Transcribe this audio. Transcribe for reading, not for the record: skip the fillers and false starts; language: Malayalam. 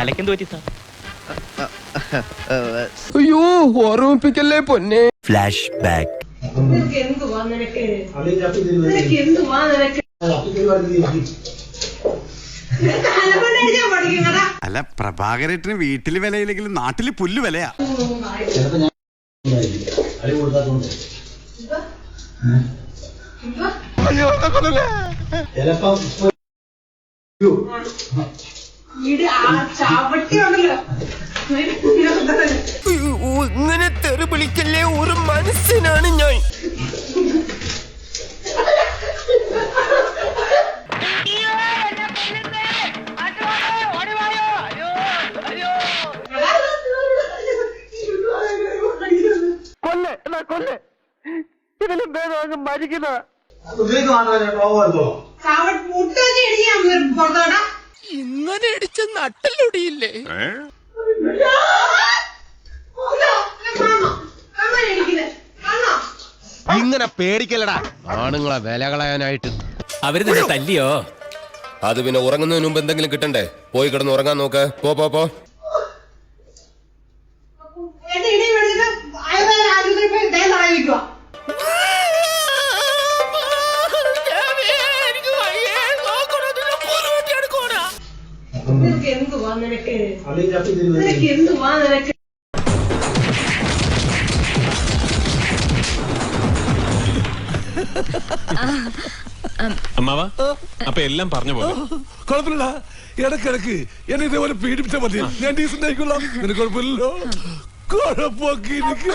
തലയ്ക്കെന്ത് പറ്റി സാർ? അയ്യോ ഓർമ്മിപ്പിക്കല്ലേ പൊന്നെ. Flash back. അല്ല പ്രഭാകരേട്ടന് വീട്ടില് വിലയില്ലെങ്കിലും നാട്ടില് പുല്ല് വിലയാ. ഇങ്ങനെ തെറി വിളിക്കല്ലേ, ഒരു മനസ്സിനാണ് ഞാൻ. കൊല്ലേ ഇതിലും ഭേദം മരിക്കുന്ന ഇങ്ങനെ ഇടിച്ച നട്ടലൊടിയില്ലേ? ഇങ്ങനെ പേടിക്കലടാ ആണുങ്ങളെ വില കളയാനായിട്ട്. അവര് നിന്നെ തല്ലിയോ? അത് പിന്നെ ഉറങ്ങുന്നതിന് മുമ്പ് എന്തെങ്കിലും കിട്ടണ്ടേ? പോയി കിടന്ന് ഉറങ്ങാൻ നോക്ക്. പോ. അമ്മാവാ, അപ്പൊ എല്ലാം പറഞ്ഞ പോലെ കുഴപ്പമില്ല. ഇടക്കിടക്ക് എന്നെ ഇതേപോലെ പീഡിപ്പിച്ചാൽ മതി, ഞാൻ ഡീസന്റ് ആയിക്കൊള്ളാം. നിനക്ക് കുഴപ്പമില്ലല്ലോ. കുഴപ്പമൊക്കെ എനിക്ക്